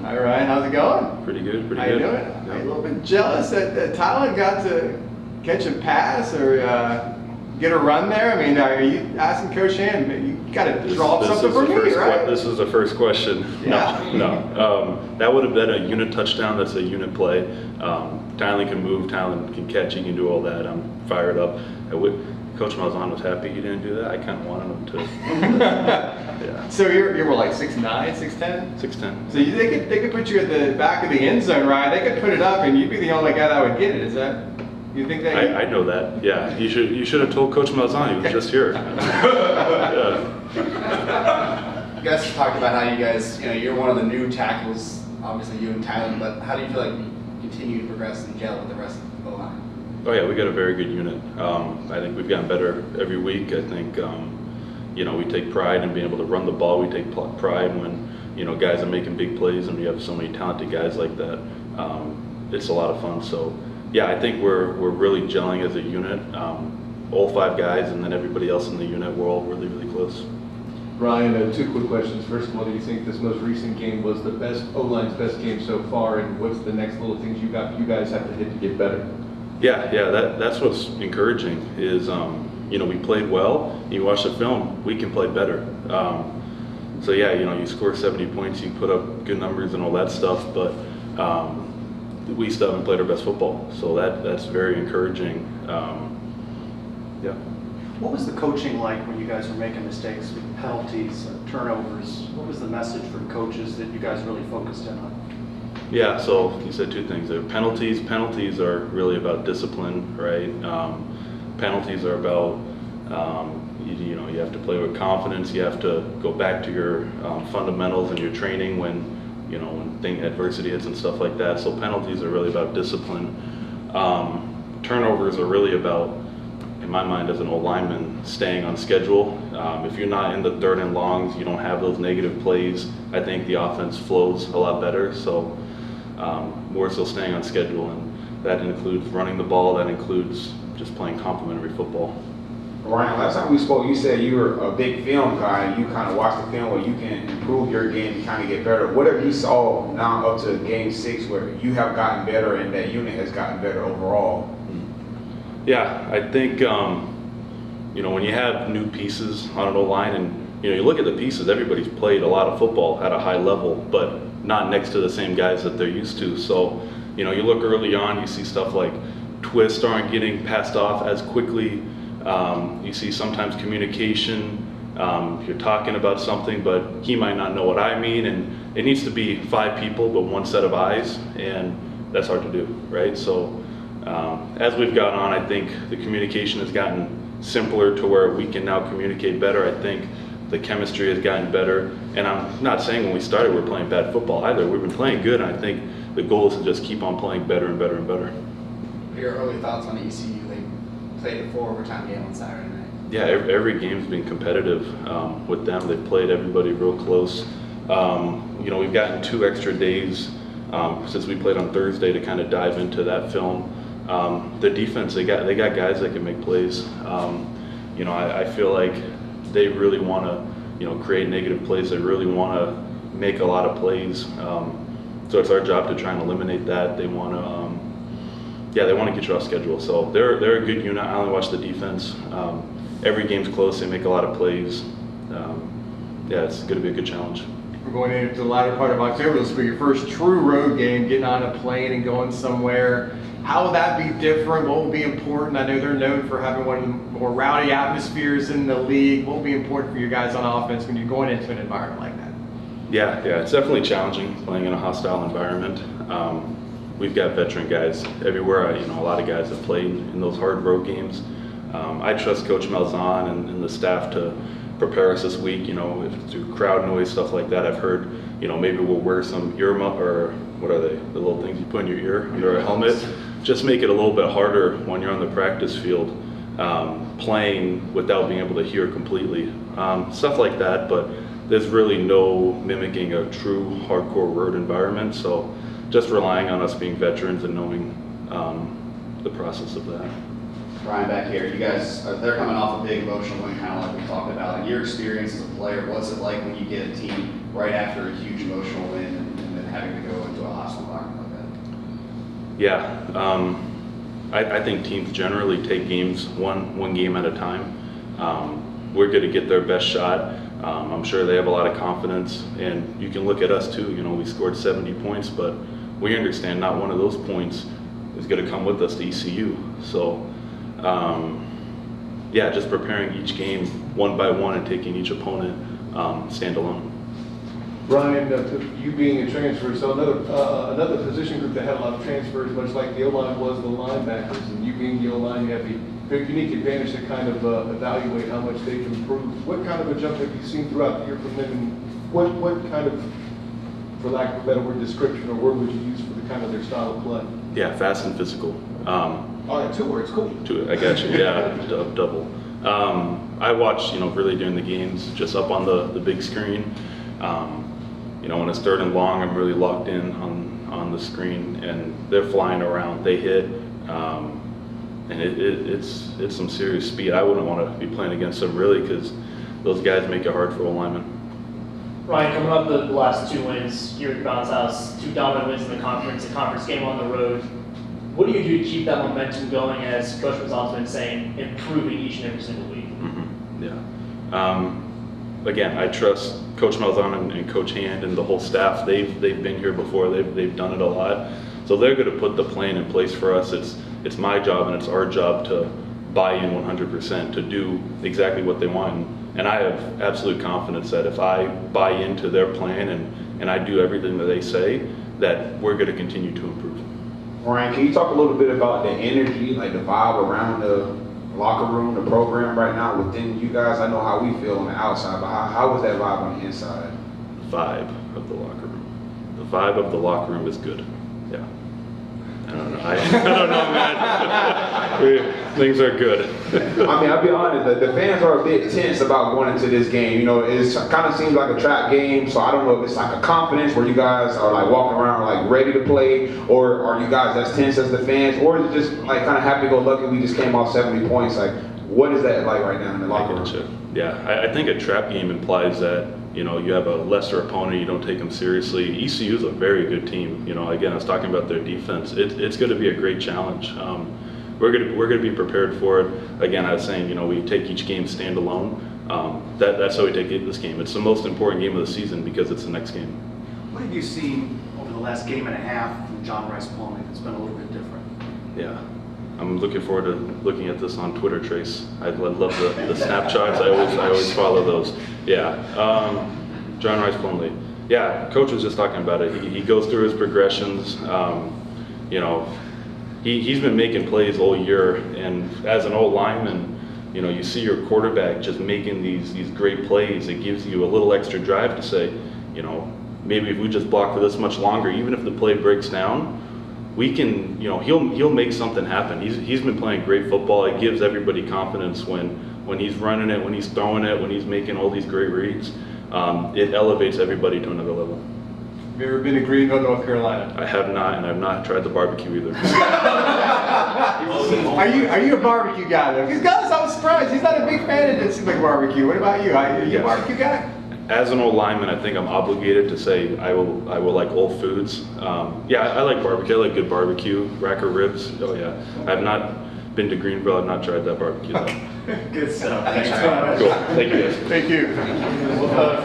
Hi Ryan, how's it going? Pretty good, pretty How good. You doing? Yeah. I'm a little bit jealous that Tyler got to catch a pass or get a run there. I mean, are you asking Coach Hand, you got to draw up something for me, right? This is the first question. Yeah. No. That would have been a unit touchdown. That's a unit play. Tyler can move, Tyler can catch, he can do all that. I'm fired up. Coach Malzahn was happy he didn't do that. I kind of wanted him to. Yeah. So you're what, like 6'9", 6'10"? 6'10". So they could put you at the back of the end zone, right? They could put it up, and you'd be the only guy that would get it. Is that? You think that? I know that. Yeah. You should have told Coach Malzahn. He was just here. Yeah. You guys talked about how you guys, you're one of the new tackles, obviously you and Tyler, but how do you feel like you continue to progress and gel with the rest of the line? Oh yeah, we got a very good unit. I think we've gotten better every week. I think, we take pride in being able to run the ball. We take pride when, guys are making big plays, and we have so many talented guys like that. It's a lot of fun. So yeah, I think we're really gelling as a unit. All 5 guys, and then everybody else in the unit, we're all really, really close. Ryan, 2 quick questions. First of all, do you think this most recent game was the best O-line's best game so far, and what's the next little things you guys have to hit to get better? Yeah, that's what's encouraging is, we played well. You watch the film, we can play better. So yeah, you score 70 points, you put up good numbers and all that stuff, but we still haven't played our best football. So that's very encouraging. Yeah. What was the coaching like when you guys were making mistakes with penalties, turnovers? What was the message from coaches that you guys really focused in on? Yeah, so you said 2 things there. Penalties are really about discipline, right? Penalties are about, you have to play with confidence. You have to go back to your fundamentals and your training when adversity hits and stuff like that. So penalties are really about discipline. Turnovers are really about, in my mind as an O-lineman, staying on schedule. If you're not in the 3rd and longs, you don't have those negative plays, I think the offense flows a lot better. So more so staying on schedule, and that includes running the ball, that includes just playing complementary football. Ryan, last time we spoke, you said you were a big film guy, and you kind of watch the film where you can improve your game and kind of get better. What have you saw now up to game 6 where you have gotten better and that unit has gotten better overall? Yeah, I think, when you have new pieces on an O-line, and you look at the pieces, everybody's played a lot of football at a high level, but not next to the same guys that they're used to. So, you look early on, you see stuff like twists aren't getting passed off as quickly. You see sometimes communication, you're talking about something, but he might not know what I mean, and it needs to be 5 people, but 1 set of eyes, and that's hard to do, right? So as we've gone on, I think the communication has gotten simpler to where we can now communicate better. I think the chemistry has gotten better, and I'm not saying when we started we're playing bad football either. We've been playing good, and I think the goal is to just keep on playing better and better and better. What are your early thoughts on ECU? They played a 4 overtime game on Saturday night. Yeah, every game's been competitive with them. They've played everybody real close. We've gotten 2 extra days since we played on Thursday to kind of dive into that film. The defense, they got guys that can make plays. I feel like they really want to, create negative plays. They really want to make a lot of plays. So it's our job to try and eliminate that. They want to, they want to get you off schedule. So they're a good unit. I only watch the defense. Every game's close. They make a lot of plays. It's going to be a good challenge. We're going into the latter part of October. This will be your first true road game, getting on a plane and going somewhere. How will that be different? What will be important? I know they're known for having one of the more rowdy atmospheres in the league. What will be important for you guys on offense when you're going into an environment like that? Yeah, it's definitely challenging playing in a hostile environment. We've got veteran guys everywhere. A lot of guys have played in those hard road games. I trust Coach Malzahn and the staff to prepare us this week. If it's through crowd noise, stuff like that. I've heard, maybe we'll wear some earmuff, or what are they? The little things you put in your ear under a helmet. Just make it a little bit harder when you're on the practice field, playing without being able to hear completely. Stuff like that, but there's really no mimicking a true hardcore road environment. So just relying on us being veterans and knowing the process of that. Ryan, back here, you guys, they're coming off a big emotional win, kind of like we talked about. In your experience as a player, what's it like when you get a team right after a huge emotional win and then having to Yeah, I think teams generally take games one game at a time. We're going to get their best shot. I'm sure they have a lot of confidence, and you can look at us too. You know, we scored 70 points, but we understand not one of those points is going to come with us to ECU. So, yeah, just preparing each game one by one and taking each opponent standalone. Brian, you being a transfer, so another position group that had a lot of transfers, much like the O-line was the linebackers, and you being the O-line, you have the very unique advantage to kind of evaluate how much they've improved. What kind of a jump have you seen throughout the year from them, and what kind of, for lack of a better word, description or word would you use for the kind of their style of play? Yeah, fast and physical. Oh, yeah, 2 words, cool. I got you. Yeah, double. I watched, really during the games, just up on the big screen. When it's 3rd and long, I'm really locked in on the screen, and they're flying around. They hit, and it's some serious speed. I wouldn't want to be playing against them really, because those guys make it hard for a lineman. Ryan, coming up the last 2 wins here at Bounce House, 2 dominant wins in the conference, a conference game on the road. What do you do to keep that momentum going, as Coach Mazzano's been saying, improving each and every single week? Mm-hmm. Yeah. Again, I trust Coach Malzahn and Coach Hand and the whole staff. They've been here before. They've done it a lot, so they're going to put the plan in place for us. It's my job and it's our job to buy in 100%, to do exactly what they want. And I have absolute confidence that if I buy into their plan and I do everything that they say, that we're going to continue to improve. Ryan, can you talk a little bit about the energy, like the vibe around the locker room, the program right now within you guys? I know how we feel on the outside, but how was that vibe on the inside? The vibe of the locker room. The vibe of the locker room is good. Yeah. I don't know. I don't know, man. Things are good. I mean, I'll be honest, the fans are a bit tense about going into this game. It kind of seems like a trap game, so I don't know if it's like a confidence where you guys are like walking around like ready to play, or are you guys as tense as the fans, or is it just like kind of happy-go-lucky, we just came off 70 points? Like, what is that like right now in the locker room? Yeah, I think a trap game implies that you have a lesser opponent, you don't take them seriously. ECU is a very good team. Again, I was talking about their defense. It's going to be a great challenge. We're going to be prepared for it. Again, I was saying, we take each game standalone. That's how we take this game. It's the most important game of the season because it's the next game. What have you seen over the last game and a half from John Rice Plumlee that's been a little bit different? Yeah. I'm looking forward to looking at this on Twitter, Trace. I love the snapshots. I always follow those. Yeah, John Rice Plumlee. Yeah, Coach was just talking about it. He goes through his progressions. He's been making plays all year, and as an old lineman, you see your quarterback just making these great plays. It gives you a little extra drive to say, maybe if we just block for this much longer, even if the play breaks down, we can, he'll make something happen. He's been playing great football. It gives everybody confidence when he's running it, when he's throwing it, when he's making all these great reads. It elevates everybody to another level. Have you ever been to Greenville, North Carolina? I have not, and I've not tried the barbecue either. Are you a barbecue guy though? Because guys, I was surprised. He's not a big fan of this like barbecue. What about you? Are you a barbecue guy? As an old lineman, I think I'm obligated to say I will like all foods. Yeah, I like barbecue. I like good barbecue, rack of ribs. Oh yeah, I've not been to Greenville. I've not tried that barbecue though. Good stuff. Thanks very much. Cool. Thank you guys. Thank you.